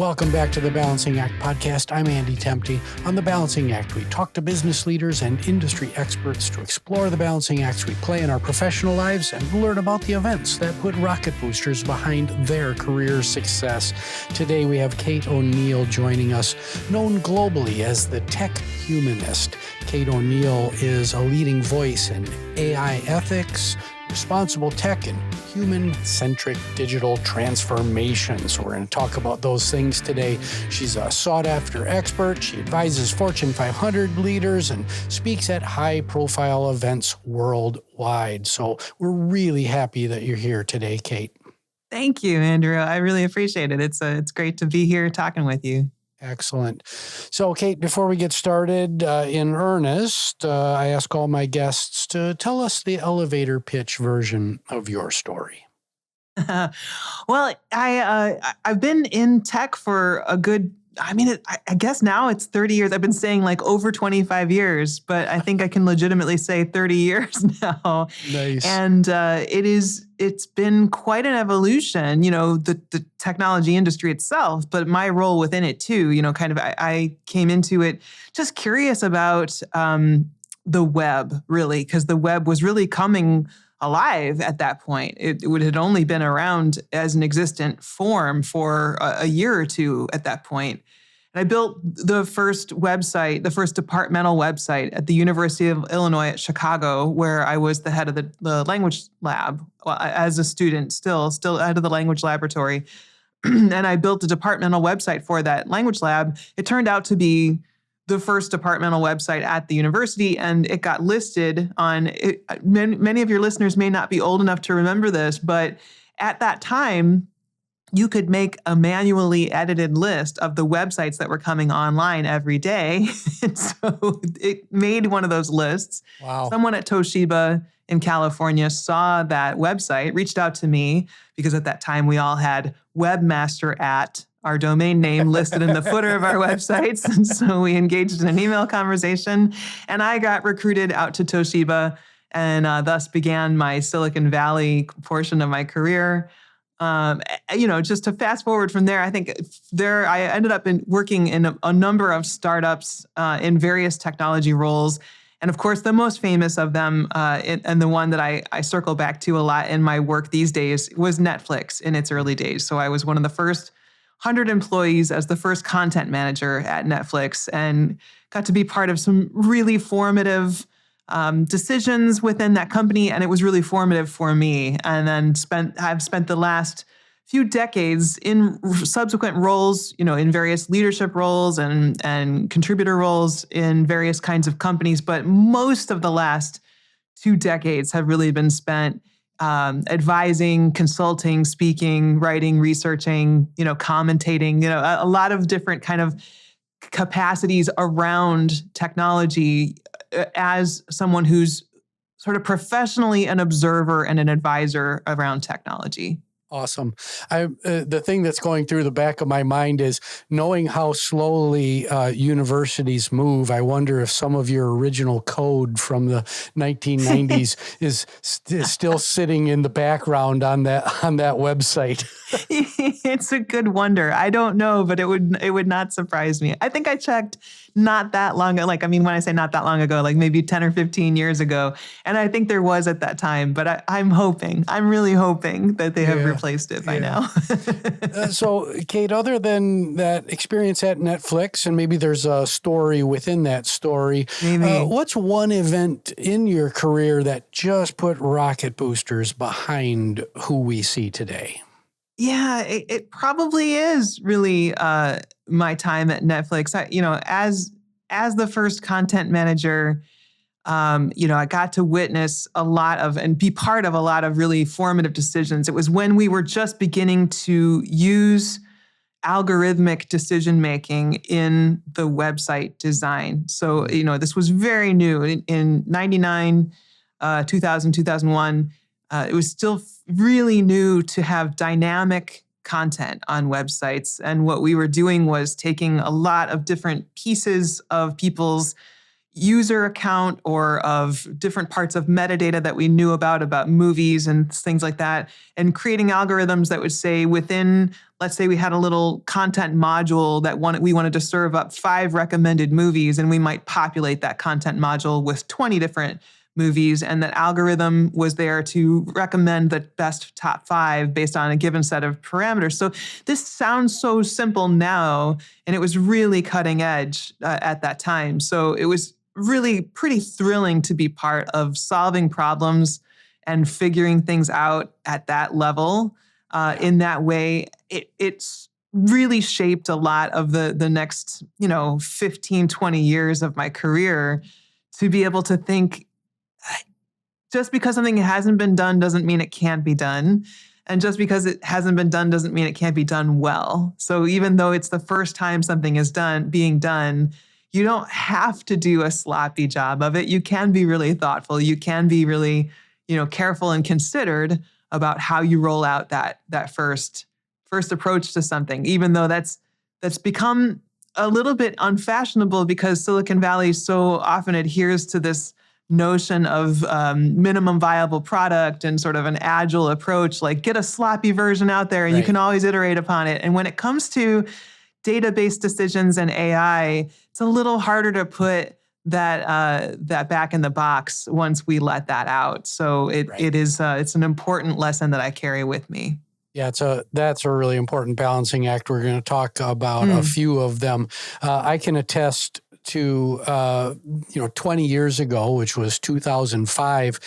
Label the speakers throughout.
Speaker 1: Welcome back to the Balancing Act podcast. I'm Andy Temte. On the Balancing Act, we talk to business leaders and industry experts to explore the balancing acts we play in our professional lives and learn about the events that put rocket boosters behind their career success. Today, we have Kate O'Neill joining us, known globally as the Tech Humanist. Kate O'Neill is a leading voice in AI ethics, responsible tech, and human-centric digital transformation. So we're going to talk about those things today. She's a sought-after expert. She advises Fortune 500 leaders and speaks at high-profile events worldwide. So we're really happy that you're here today, Kate.
Speaker 2: Thank you, Andrew. I really appreciate it. It's great to be here talking with you.
Speaker 1: Excellent. So, Kate, before we get started in earnest, I ask all my guests to tell us the elevator pitch version of your story.
Speaker 2: Well, I've been in tech for a good, I guess now it's 30 years. I've been saying like over 25 years, but I think I can legitimately say 30 years now.
Speaker 1: Nice.
Speaker 2: And it's been quite an evolution, the technology industry itself, but my role within it too, I came into it just curious about the web, really, because the web was really coming alive at that point. It had only been around as an existent form for a year or two at that point. And I built the first website, the first departmental website at the University of Illinois at Chicago, where I was the head of the language lab as a student, still head of the language laboratory. And I built a departmental website for that language lab. It turned out to be the first departmental website at the university, and it got listed on it. Many of your listeners may not be old enough to remember this, but at that time, you could make a manually edited list of the websites that were coming online every day. And so it made one of those lists.
Speaker 1: Wow.
Speaker 2: Someone at Toshiba in California saw that website, reached out to me, because at that time we all had webmaster at our domain name listed in the footer of our websites. And so we engaged in an email conversation, and I got recruited out to Toshiba, and thus began my Silicon Valley portion of my career. Just to fast forward from there, I think I ended up working in a number of startups in various technology roles. And of course, the most famous of them, and the one that I circle back to a lot in my work these days, was Netflix in its early days. So I was one of the first 100 employees as the first content manager at Netflix, and got to be part of some really formative decisions within that company. And it was really formative for me. And then I've spent the last few decades in subsequent roles, in various leadership roles and contributor roles in various kinds of companies. But most of the last 2 decades have really been spent advising, consulting, speaking, writing, researching, commentating, a lot of different kind of capacities around technology as someone who's sort of professionally an observer and an advisor around technology.
Speaker 1: Awesome. The thing that's going through the back of my mind is knowing how slowly universities move. I wonder if some of your original code from the 1990s is still sitting in the background on that website.
Speaker 2: It's a good wonder. I don't know, but it would not surprise me. I think I checked not that long ago. When I say not that long ago, like maybe 10 or 15 years ago. And I think there was at that time, but I'm really hoping that they have replaced it by now.
Speaker 1: So, Kate, other than that experience at Netflix, and maybe there's a story within that story, what's one event in your career that just put rocket boosters behind who we see today?
Speaker 2: Yeah, it probably is really my time at Netflix. As the first content manager, I got to witness a lot of and be part of a lot of really formative decisions. It was when we were just beginning to use algorithmic decision-making in the website design. So, this was very new in 99, 2000, 2001. It was still really new to have dynamic content on websites. And what we were doing was taking a lot of different pieces of people's user account or of different parts of metadata that we knew about movies and things like that, and creating algorithms that would say within, let's say we had a little content module that we wanted to serve up 5 recommended movies, and we might populate that content module with 20 different movies, and that algorithm was there to recommend the best top 5 based on a given set of parameters. So this sounds so simple now, and it was really cutting edge at that time. So it was really pretty thrilling to be part of solving problems and figuring things out at that level. In that way, it's really shaped a lot of the next 15, 20 years of my career, to be able to think, just because something hasn't been done doesn't mean it can't be done. And just because it hasn't been done doesn't mean it can't be done well. So even though it's the first time something is being done, you don't have to do a sloppy job of it. You can be really thoughtful. You can be really, careful and considered about how you roll out that first approach to something, even though that's become a little bit unfashionable because Silicon Valley so often adheres to this notion of minimum viable product and sort of an agile approach, like get a sloppy version out there and you can always iterate upon it. And when it comes to database decisions and AI, it's a little harder to put that back in the box once we let that out. So it's an important lesson that I carry with me.
Speaker 1: Yeah, that's a really important balancing act. We're going to talk about a few of them. I can attest to 20 years ago, which was 2005,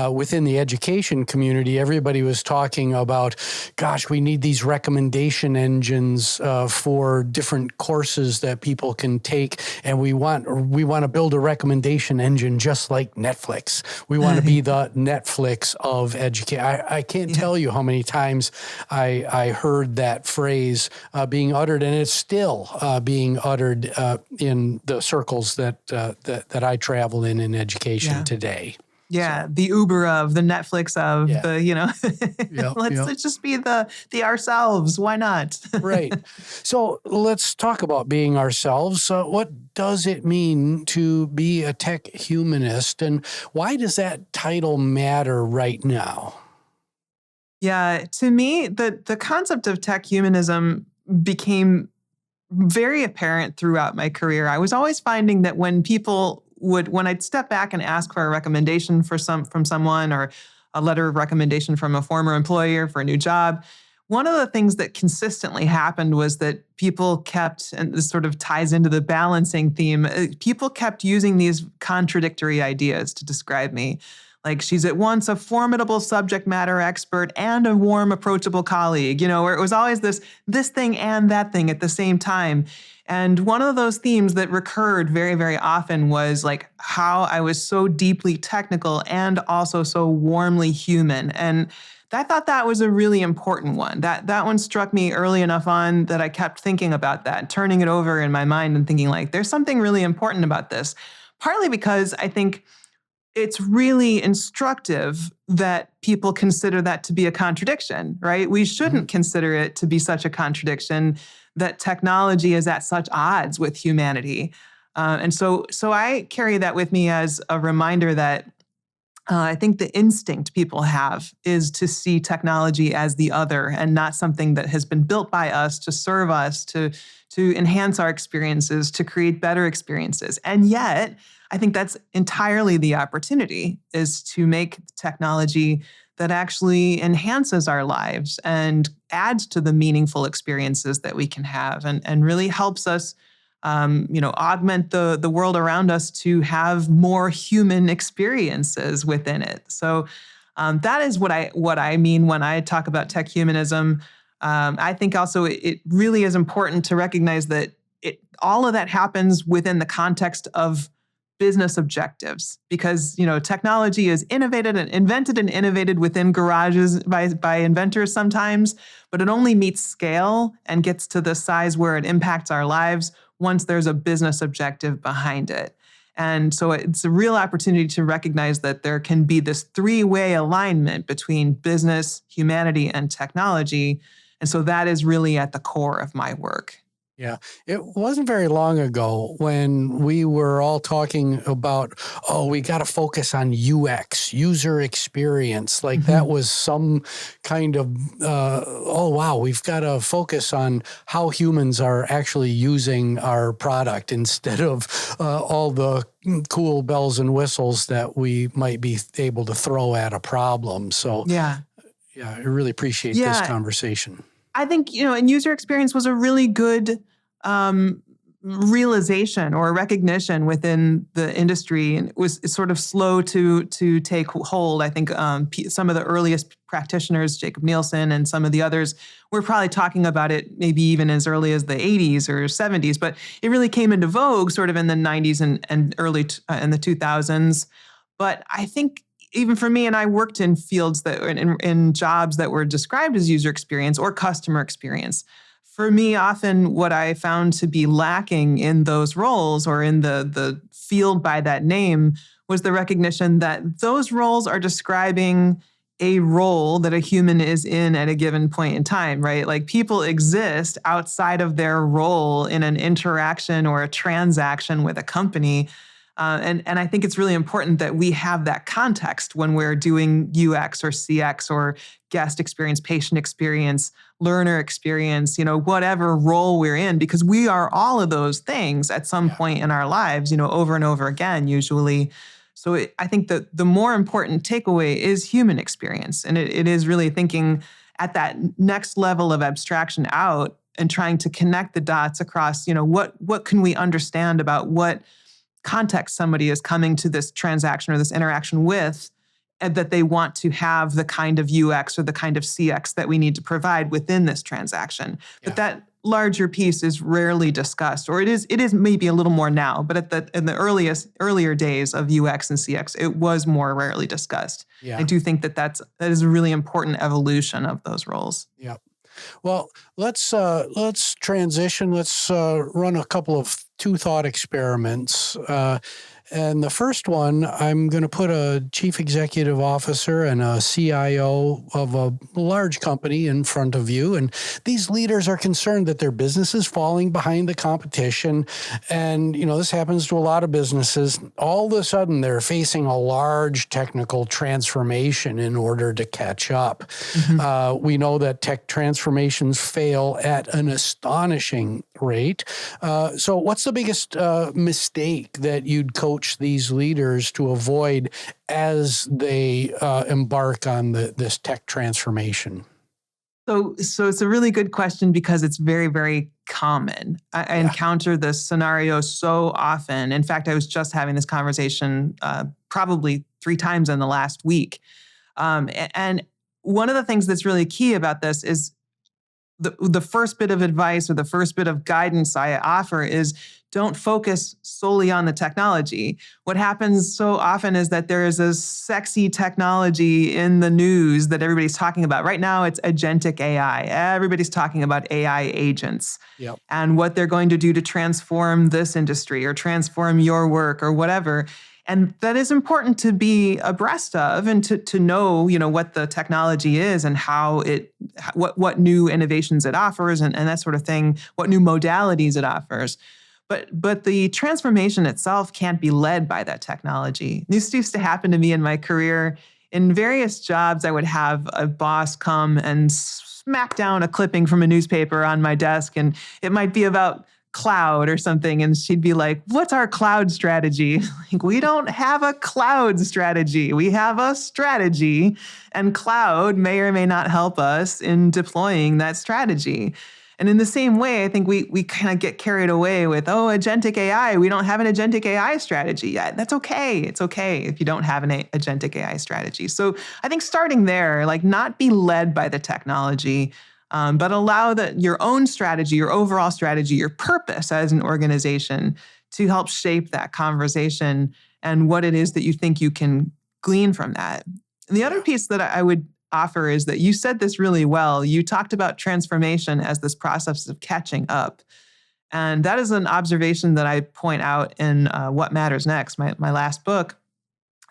Speaker 1: within the education community, everybody was talking about, gosh, we need these recommendation engines for different courses that people can take, and we want to build a recommendation engine just like Netflix. We want to be the Netflix of education. I can't tell you how many times I heard that phrase being uttered, and it's still being uttered in the circles that I travel in education today.
Speaker 2: Yeah, so. The Uber of, the Netflix of, let's just be the ourselves. Why not?
Speaker 1: Right. So let's talk about being ourselves. What does it mean to be a tech humanist, and why does that title matter right now?
Speaker 2: Yeah, to me, the concept of tech humanism became very apparent throughout my career. I was always finding that when I'd step back and ask for a recommendation from someone, or a letter of recommendation from a former employer for a new job, one of the things that consistently happened was that people kept, and this sort of ties into the balancing theme, people kept using these contradictory ideas to describe me. Like, she's at once a formidable subject matter expert and a warm, approachable colleague, where it was always this thing and that thing at the same time. And one of those themes that recurred very, very often was like how I was so deeply technical and also so warmly human. And I thought that was a really important one. That one struck me early enough on that I kept thinking about that, turning it over in my mind and thinking like, there's something really important about this. Partly because I think it's really instructive that people consider that to be a contradiction, right? We shouldn't consider it to be such a contradiction that technology is at such odds with humanity. And so I carry that with me as a reminder that I think the instinct people have is to see technology as the other and not something that has been built by us to serve us, to enhance our experiences, to create better experiences. And yet, I think that's entirely the opportunity, is to make technology that actually enhances our lives and adds to the meaningful experiences that we can have, and really helps us augment the world around us to have more human experiences within it. So that is what I mean when I talk about tech humanism. I think also it really is important to recognize that all of that happens within the context of business objectives, because technology is invented and innovated within garages by inventors sometimes, but it only meets scale and gets to the size where it impacts our lives once there's a business objective behind it. And so it's a real opportunity to recognize that there can be this three-way alignment between business, humanity, and technology. And so that is really at the core of my work.
Speaker 1: Yeah, it wasn't very long ago when we were all talking about, oh, we got to focus on UX, user experience. Like that was some kind of, oh, wow, we've got to focus on how humans are actually using our product instead of all the cool bells and whistles that we might be able to throw at a problem. So,
Speaker 2: Yeah.
Speaker 1: yeah, I really appreciate this conversation.
Speaker 2: I think, and user experience was a really good realization or recognition within the industry, and it was sort of slow to take hold. I think some of the earliest practitioners, Jacob Nielsen and some of the others, were probably talking about it maybe even as early as the 80s or 70s, but it really came into vogue sort of in the 90s and early in the 2000s. But I think even for me, and I worked in fields that in jobs that were described as user experience or customer experience. For me, often what I found to be lacking in those roles or in the field by that name was the recognition that those roles are describing a role that a human is in at a given point in time, right? Like people exist outside of their role in an interaction or a transaction with a company. And I think it's really important that we have that context when we're doing UX or CX or guest experience, patient experience, learner experience, whatever role we're in, because we are all of those things at some point in our lives, over and over again, usually. So I think that the more important takeaway is human experience. And it is really thinking at that next level of abstraction out and trying to connect the dots across, what can we understand about what context somebody is coming to this transaction or this interaction with, and that they want to have the kind of UX or the kind of CX that we need to provide within this transaction. Yeah. But that larger piece is rarely discussed, or it is maybe a little more now, but in the earlier days of UX and CX, it was more rarely discussed. Yeah. I do think that is a really important evolution of those roles.
Speaker 1: Yeah. Well, let's transition. Let's run a couple of two thought experiments. And the first one, I'm going to put a chief executive officer and a CIO of a large company in front of you. And these leaders are concerned that their business is falling behind the competition. And, this happens to a lot of businesses. All of a sudden, they're facing a large technical transformation in order to catch up. Mm-hmm. We know that tech transformations fail at an astonishing rate. So what's the biggest mistake that you'd coach these leaders to avoid as they embark on this tech transformation?
Speaker 2: So it's a really good question because it's very, very common. I encounter this scenario so often. In fact, I was just having this conversation probably 3 times in the last week. And one of the things that's really key about this is the first bit of advice or the first bit of guidance I offer is don't focus solely on the technology. What happens so often is that there is a sexy technology in the news that everybody's talking about. Right now, it's agentic AI. Everybody's talking about AI agents and what they're going to do to transform this industry or transform your work or whatever. And that is important to be abreast of and to know, what the technology is and how what new innovations it offers and that sort of thing, what new modalities it offers. But the transformation itself can't be led by that technology. This used to happen to me in my career. In various jobs, I would have a boss come and smack down a clipping from a newspaper on my desk, and it might be about cloud or something. And she'd be like, what's our cloud strategy? Like, we don't have a cloud strategy. We have a strategy, and cloud may or may not help us in deploying that strategy. And in the same way, I think we kind of get carried away with, agentic AI. We don't have an agentic AI strategy yet. That's okay. It's okay if you don't have an agentic AI strategy. So I think starting there, not be led by the technology, but allow your own strategy, your overall strategy, your purpose as an organization to help shape that conversation and what it is that you think you can glean from that. And the other piece that I would offer is that you said this really well. You talked about transformation as this process of catching up. And that is an observation that I point out in What Matters Next, my last book,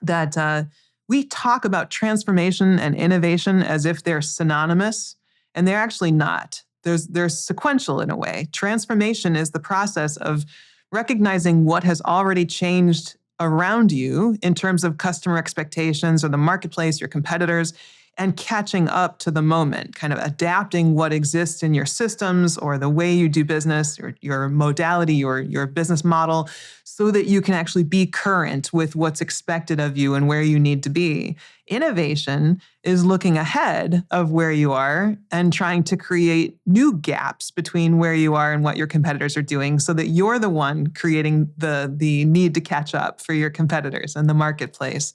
Speaker 2: that we talk about transformation and innovation as if they're synonymous, and they're actually not. they're sequential in a way. Transformation is the process of recognizing what has already changed around you in terms of customer expectations or the marketplace, your competitors, and catching up to the moment, kind of adapting what exists in your systems or the way you do business, or your modality or your business model, so that you can actually be current with what's expected of you and where you need to be. Innovation is looking ahead of where you are and trying to create new gaps between where you are and what your competitors are doing, so that you're the one creating the need to catch up for your competitors and the marketplace.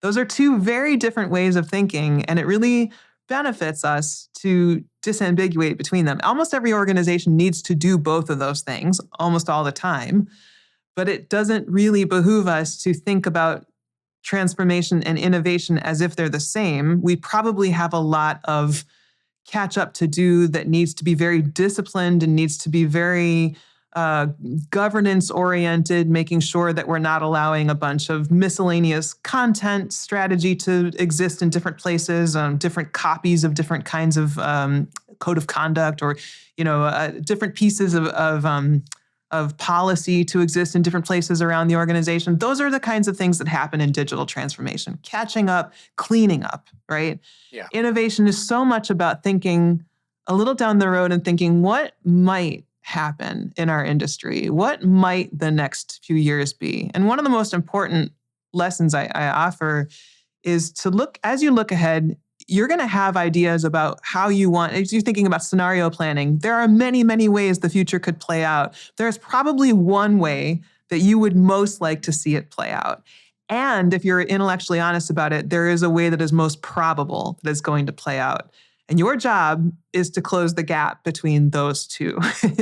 Speaker 2: Those are two very different ways of thinking, and it really benefits us to disambiguate between them. Almost every organization needs to do both of those things almost all the time, but it doesn't really behoove us to think about transformation and innovation as if they're the same. We probably have a lot of catch up to do that needs to be very disciplined and needs to be very governance oriented, making sure that we're not allowing a bunch of miscellaneous content strategy to exist in different places, different copies of different kinds of code of conduct, or different pieces of policy to exist in different places around the organization. Those are the kinds of things that happen in digital transformation. Catching up, cleaning up, right?
Speaker 1: Yeah.
Speaker 2: Innovation is so much about thinking a little down the road and thinking, what might happen in our industry? What might the next few years be? And one of the most important lessons I offer is to look, as you look ahead, you're going to have ideas about how you want, as you're thinking about scenario planning, there are many, many ways the future could play out. There's probably one way that you would most like to see it play out. And if you're intellectually honest about it, there is a way that is most probable that is going to play out. And your job is to close the gap between those two.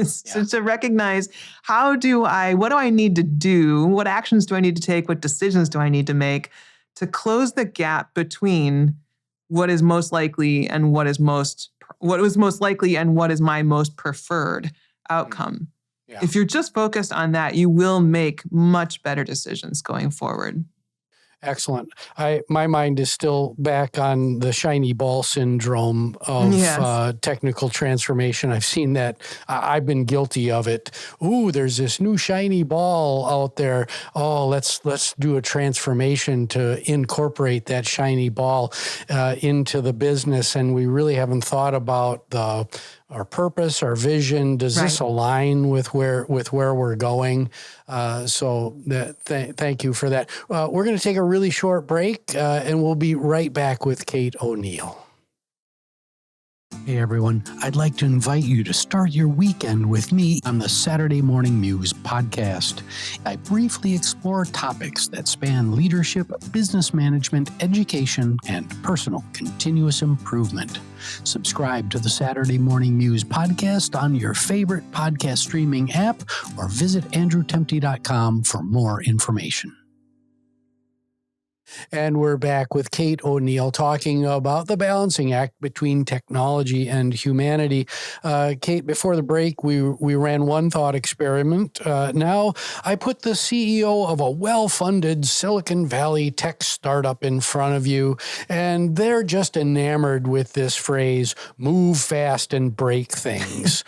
Speaker 2: So to recognize, what do I need to do? What actions do I need to take? What decisions do I need to make to close the gap between what is most likely and what was most likely and what is my most preferred outcome? Yeah. If you're just focused on that, you will make much better decisions going forward.
Speaker 1: Excellent. My mind is still back on the shiny ball syndrome of technical transformation. I've seen that. I've been guilty of it. Ooh, there's this new shiny ball out there. Oh, let's do a transformation to incorporate that shiny ball into the business. And we really haven't thought about our purpose, our vision. Does this align with where we're going? So thank you for that. We're going to take a really short break, and we'll be right back with Kate O'Neill. Hey everyone, I'd like to invite you to start your weekend with me on the Saturday Morning Muse podcast. I briefly explore topics that span leadership, business management, education, and personal continuous improvement. Subscribe to the Saturday Morning Muse podcast on your favorite podcast streaming app, or visit andrewtemte.com for more information. And we're back with Kate O'Neill talking about the balancing act between technology and humanity. Kate, before the break, we ran one thought experiment. Now I put the CEO of a well-funded Silicon Valley tech startup in front of you, and they're just enamored with this phrase, move fast and break things,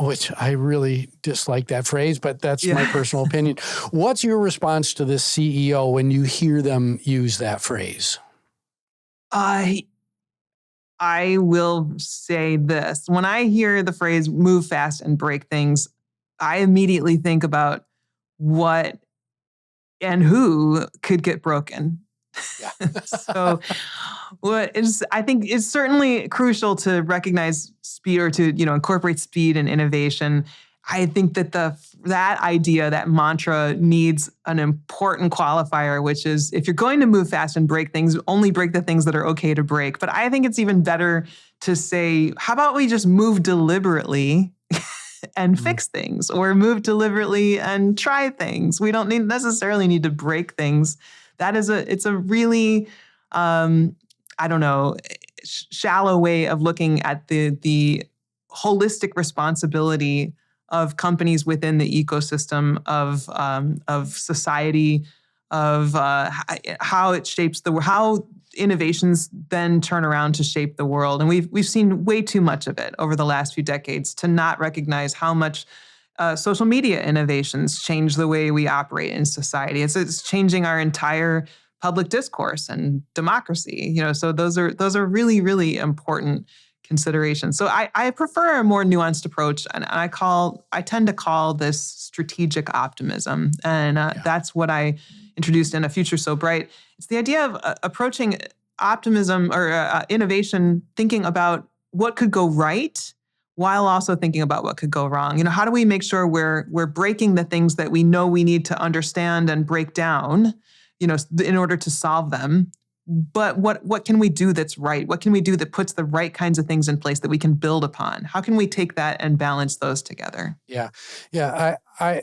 Speaker 1: which I really dislike that phrase, but that's my personal opinion. What's your response to this CEO when you hear them use that phrase?
Speaker 2: I will say this. When I hear the phrase move fast and break things, I immediately think about what and who could get broken. Yeah. So I think it's certainly crucial to recognize speed, or to incorporate speed and innovation. I think that that idea, that mantra, needs an important qualifier, which is, if you're going to move fast and break things, only break the things that are okay to break. But I think it's even better to say, how about we just move deliberately and fix things, or move deliberately and try things. We don't necessarily need to break things. It's a really, shallow way of looking at the holistic responsibility of companies within the ecosystem of society, of how it shapes how innovations then turn around to shape the world. And we've seen way too much of it over the last few decades to not recognize how much social media innovations change the way we operate in society. It's changing our entire public discourse and democracy. So those are really, really important considerations. So I prefer a more nuanced approach, and I tend to call this strategic optimism, and that's what I introduced in A Future So Bright. It's the idea of approaching optimism or innovation, thinking about what could go right while also thinking about what could go wrong. How do we make sure we're breaking the things that we know we need to understand and break down, in order to solve them? But what can we do that's right? What can we do that puts the right kinds of things in place that we can build upon? How can we take that and balance those together?
Speaker 1: Yeah. I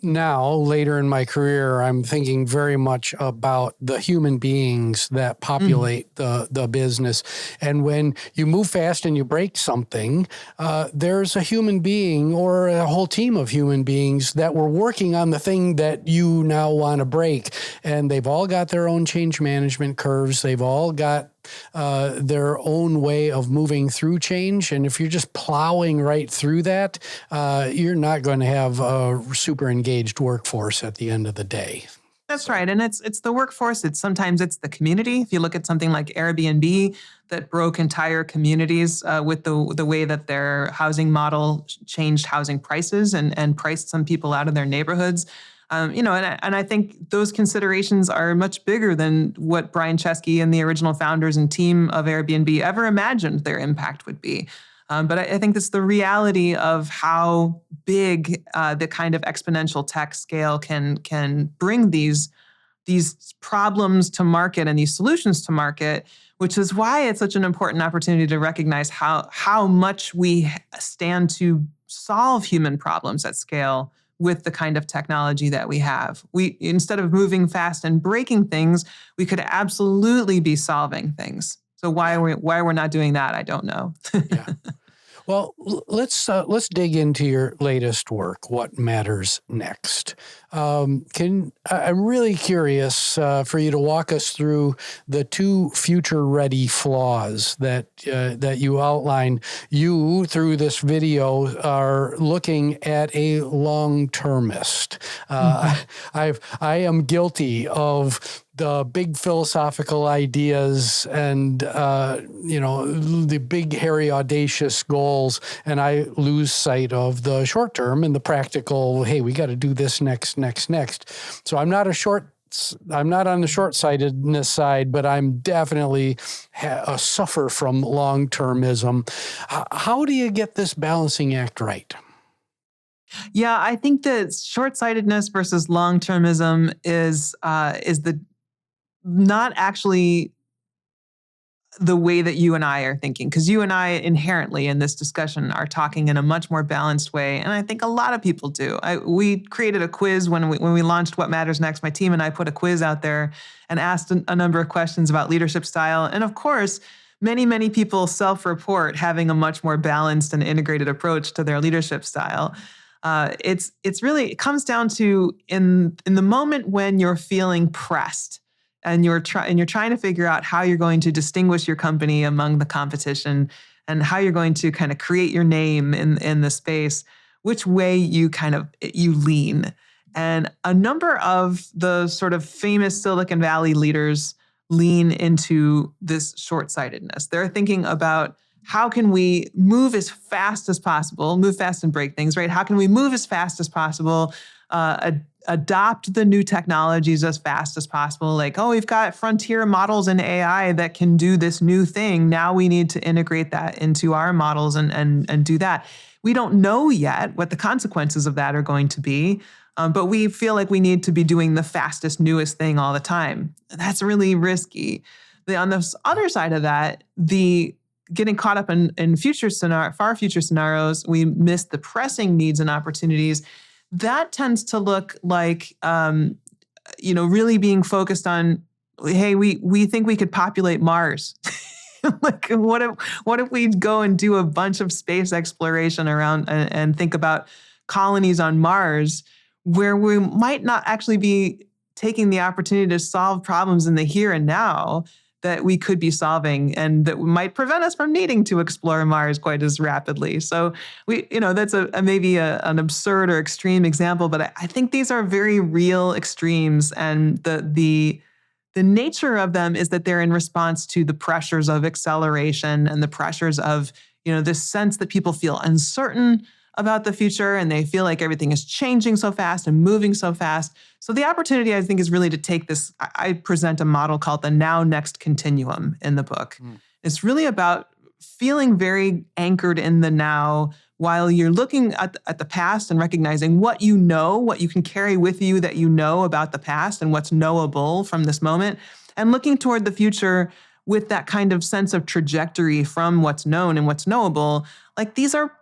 Speaker 1: now, later in my career, I'm thinking very much about the human beings that populate the business. And when you move fast and you break something, there's a human being or a whole team of human beings that were working on the thing that you now want to break. And they've all got their own change management curves. They've all got their own way of moving through change. And if you're just plowing right through that, you're not going to have a super engaged workforce at the end of the day.
Speaker 2: That's right. And it's the workforce. Sometimes it's the community. If you look at something like Airbnb that broke entire communities with the way that their housing model changed housing prices and priced some people out of their neighborhoods. And I think those considerations are much bigger than what Brian Chesky and the original founders and team of Airbnb ever imagined their impact would be. But I think it's the reality of how big the kind of exponential tech scale can bring these problems to market and these solutions to market, which is why it's such an important opportunity to recognize how much we stand to solve human problems at scale with the kind of technology that we have. Instead of moving fast and breaking things, we could absolutely be solving things. So why we're not doing that, I don't know.
Speaker 1: Yeah. Well, let's dig into your latest work, What Matters Next. I'm really curious for you to walk us through the 2 future-ready flaws that you outline. You, through this video, are looking at a long-termist. I am guilty of the big philosophical ideas and, the big, hairy, audacious goals. And I lose sight of the short term and the practical, hey, we got to do this next. So I'm not on the short-sightedness side, but I'm definitely suffer from long-termism. How do you get this balancing act right?
Speaker 2: Yeah, I think that short-sightedness versus long-termism is not actually the way that you and I are thinking, because you and I inherently in this discussion are talking in a much more balanced way, and I think a lot of people do. We created a quiz when we launched What Matters Next. My team and I put a quiz out there and asked a number of questions about leadership style, and of course, many people self-report having a much more balanced and integrated approach to their leadership style. It comes down to in the moment when you're feeling pressed and you're trying to figure out how you're going to distinguish your company among the competition and how you're going to kind of create your name in the space, which way you lean. And a number of the sort of famous Silicon Valley leaders lean into this short-sightedness. They're thinking about how can we move as fast as possible, move fast and break things, right? How can we move as fast as possible, adopt the new technologies as fast as possible? Like, oh, we've got frontier models in AI that can do this new thing. Now we need to integrate that into our models and do that. We don't know yet what the consequences of that are going to be, but we feel like we need to be doing the fastest, newest thing all the time. That's really risky. On the other side of that, the getting caught up in far future scenarios, we miss the pressing needs and opportunities. That tends to look like, really being focused on, hey, we think we could populate Mars. Like, what if we go and do a bunch of space exploration around and think about colonies on Mars, where we might not actually be taking the opportunity to solve problems in the here and now, that we could be solving and that might prevent us from needing to explore Mars quite as rapidly. So that's maybe an absurd or extreme example, but I think these are very real extremes, and the nature of them is that they're in response to the pressures of acceleration and the pressures of, this sense that people feel uncertain about the future and they feel like everything is changing so fast and moving so fast. So the opportunity, I think, is really to take this. I present a model called the now next continuum in the book. It's really about feeling very anchored in the now while you're looking at the past and recognizing what you know, what you can carry with you that you know about the past and what's knowable from this moment, and looking toward the future with that kind of sense of trajectory from what's known and what's knowable. Like, these are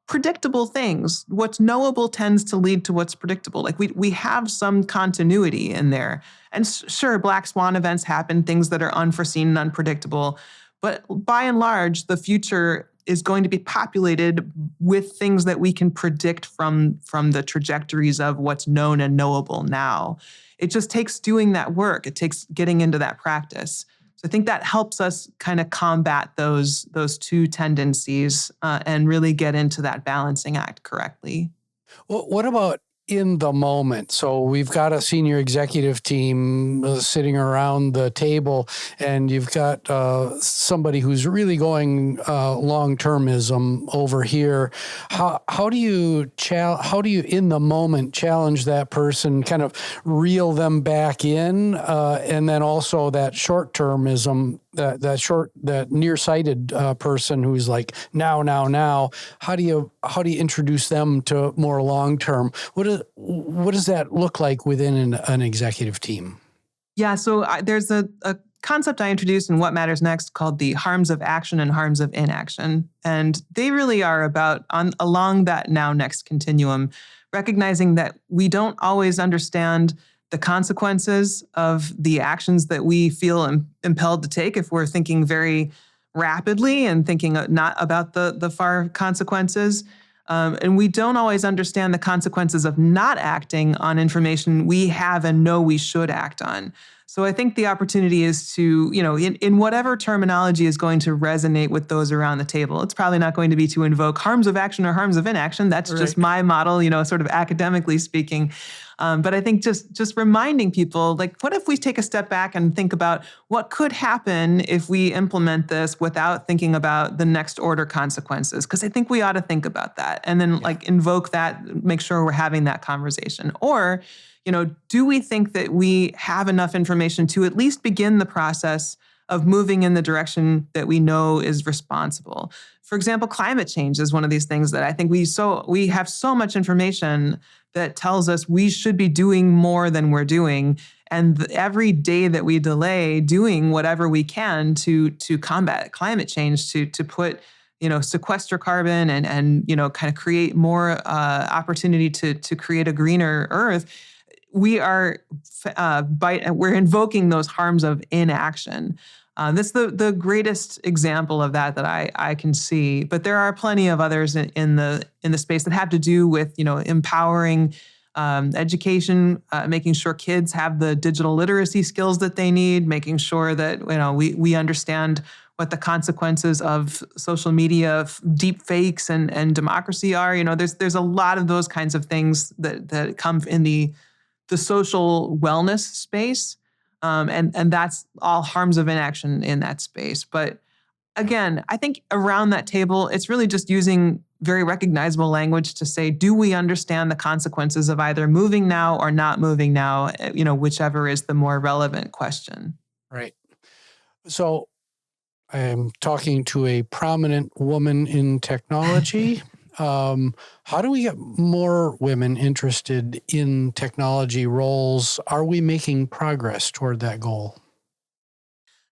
Speaker 2: predictable things. What's knowable tends to lead to what's predictable. Like, we have some continuity in there. And sure, black swan events happen, things that are unforeseen and unpredictable. But by and large, the future is going to be populated with things that we can predict from the trajectories of what's known and knowable now. It just takes doing that work. It takes getting into that practice. So I think that helps us kind of combat those two tendencies and really get into that balancing act correctly.
Speaker 1: Well, what about in the moment? So we've got a senior executive team sitting around the table, and you've got somebody who's really going long-termism over here. How do you in the moment challenge that person, kind of reel them back in, and then also that short-termism, that nearsighted person who's like now? How do you introduce them to more long-term? What does that look like within an executive team?
Speaker 2: Yeah, so there's a concept I introduced in What Matters Next called the harms of action and harms of inaction. And they really are about along that now next continuum, recognizing that we don't always understand the consequences of the actions that we feel impelled to take if we're thinking very rapidly and thinking not about the far consequences. And we don't always understand the consequences of not acting on information we have and know we should act on. So I think the opportunity is to, in whatever terminology is going to resonate with those around the table. It's probably not going to be to invoke harms of action or harms of inaction. That's right. Just my model, sort of academically speaking. But I think just reminding people, like, what if we take a step back and think about what could happen if we implement this without thinking about the next order consequences? Because I think we ought to think about that and then invoke that, make sure we're having that conversation. Or, do we think that we have enough information to at least begin the process of moving in the direction that we know is responsible? For example, climate change is one of these things that I think we have so much information that tells us we should be doing more than we're doing. And every day that we delay doing whatever we can to combat climate change, to put, sequester carbon and kind of create more opportunity to create a greener Earth, we're invoking those harms of inaction. That's the greatest example of that I can see. But there are plenty of others in the space that have to do with empowering education, making sure kids have the digital literacy skills that they need, making sure that we understand what the consequences of social media, deep fakes, and democracy are. There's a lot of those kinds of things that come in the social wellness space. And that's all harms of inaction in that space. But again, I think around that table, it's really just using very recognizable language to say, do we understand the consequences of either moving now or not moving now, whichever is the more relevant question.
Speaker 1: Right. So I'm talking to a prominent woman in technology. How do we get more women interested in technology roles? Are we making progress toward that goal?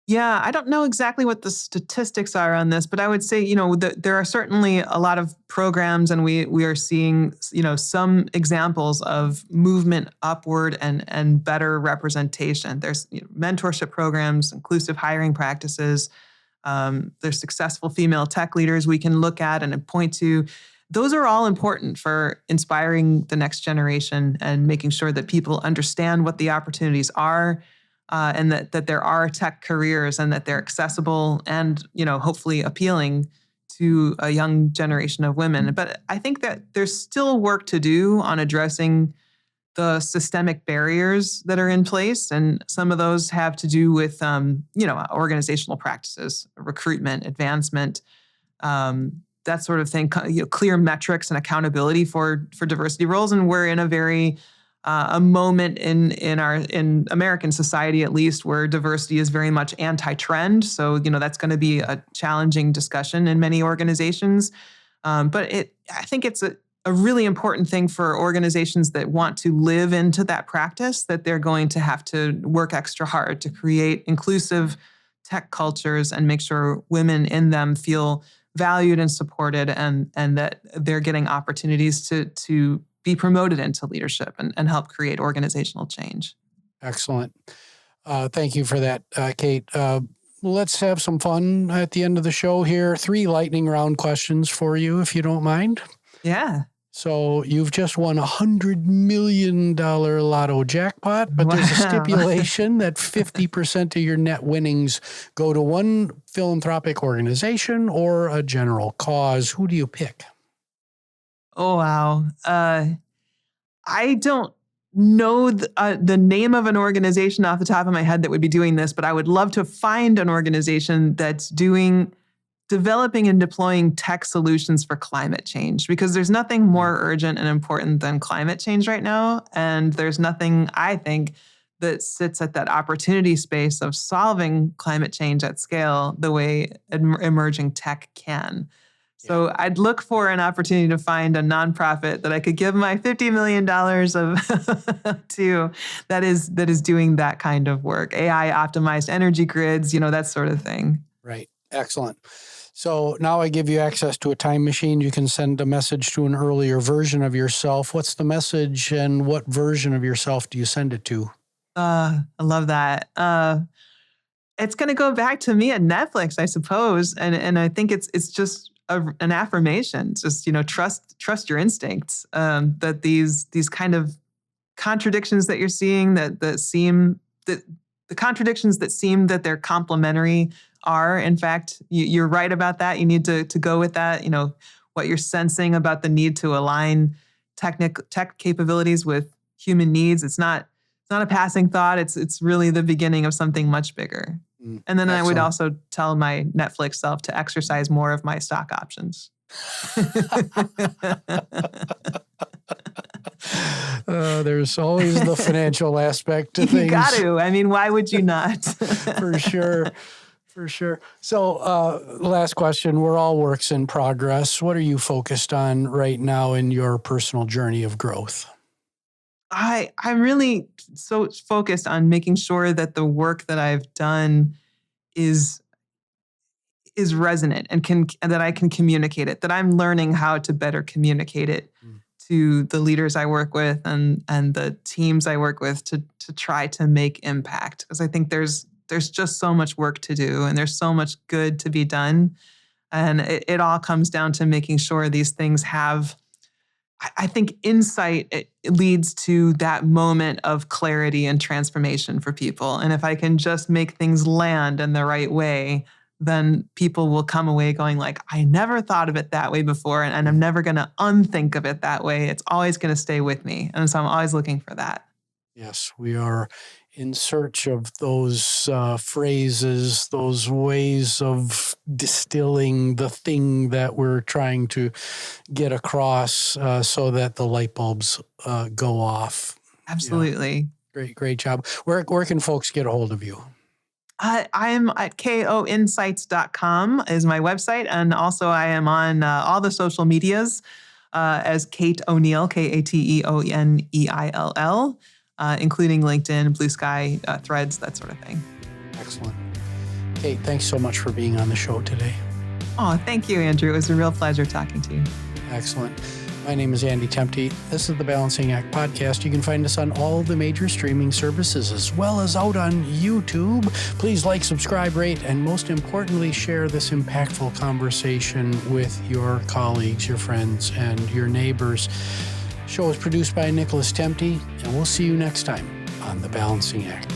Speaker 2: Yeah, I don't know exactly what the statistics are on this, but I would say, there are certainly a lot of programs, and we are seeing, some examples of movement upward and better representation. There's mentorship programs, inclusive hiring practices. There's successful female tech leaders we can look at and point to. Those are all important for inspiring the next generation and making sure that people understand what the opportunities are, and that there are tech careers and that they're accessible and, hopefully appealing to a young generation of women. But I think that there's still work to do on addressing the systemic barriers that are in place. And some of those have to do with, organizational practices, recruitment, advancement, that sort of thing, clear metrics and accountability for diversity roles. And we're in a very a moment in American society, at least, where diversity is very much anti-trend. So, that's going to be a challenging discussion in many organizations. But I think it's a really important thing for organizations that want to live into that practice, that they're going to have to work extra hard to create inclusive tech cultures and make sure women in them feel valued and supported, and that they're getting opportunities to be promoted into leadership and help create organizational change.
Speaker 1: Excellent. Thank you for that, Kate. Let's have some fun at the end of the show here. 3 lightning round questions for you, if you don't mind.
Speaker 2: Yeah.
Speaker 1: So you've just won $100 million lotto jackpot, but there's a stipulation that 50% of your net winnings go to one philanthropic organization or a general cause. Who do you pick?
Speaker 2: Oh, wow. I don't know the name of an organization off the top of my head that would be doing this, but I would love to find an organization that's developing and deploying tech solutions for climate change, because there's nothing more urgent and important than climate change right now. And there's nothing, I think, that sits at that opportunity space of solving climate change at scale the way emerging tech can. So I'd look for an opportunity to find a nonprofit that I could give my $50 million to that is doing that kind of work. AI optimized energy grids, that sort of thing.
Speaker 1: Right. Excellent. So now I give you access to a time machine. You can send a message to an earlier version of yourself. What's the message and what version of yourself do you send it to?
Speaker 2: I love that. It's going to go back to me at Netflix, I suppose. And I think it's just an affirmation. Just, trust your instincts. That these kind of contradictions that you're seeing that the contradictions that seem that they're complementary are, in fact, you're right about that. You need to go with that. What you're sensing about the need to align tech capabilities with human needs. It's not a passing thought. It's really the beginning of something much bigger. And then I would also tell my Netflix self to exercise more of my stock options.
Speaker 1: There's always the financial aspect to things.
Speaker 2: You got to. I mean, why would you not?
Speaker 1: For sure. So last question. We're all works in progress. What are you focused on right now in your personal journey of growth?
Speaker 2: I'm really so focused on making sure that the work that I've done is resonant and that I can communicate it, that I'm learning how to better communicate it to the leaders I work with and the teams I work with to try to make impact. Because I think there's just so much work to do and there's so much good to be done. And it all comes down to making sure these things have, I think insight it leads to that moment of clarity and transformation for people. And if I can just make things land in the right way, then people will come away going like, I never thought of it that way before, and I'm never going to unthink of it that way. It's always going to stay with me. And so I'm always looking for that.
Speaker 1: Yes, we are in search of those phrases, those ways of distilling the thing that we're trying to get across so that the light bulbs go off.
Speaker 2: Absolutely.
Speaker 1: Yeah. Great job. Where can folks get a hold of you?
Speaker 2: I'm at koinsights.com is my website. And also I am on all the social medias as Kate O'Neill, KateOneeill, including LinkedIn, Blue Sky, Threads, that sort of thing.
Speaker 1: Excellent. Kate, thanks so much for being on the show today.
Speaker 2: Oh, thank you, Andrew. It was a real pleasure talking to you.
Speaker 1: Excellent. My name is Andy Temte. This is the Balancing Act podcast. You can find us on all the major streaming services as well as out on YouTube. Please like, subscribe, rate, and most importantly, share this impactful conversation with your colleagues, your friends, and your neighbors. The show is produced by Nicholas Temte, and we'll see you next time on the Balancing Act.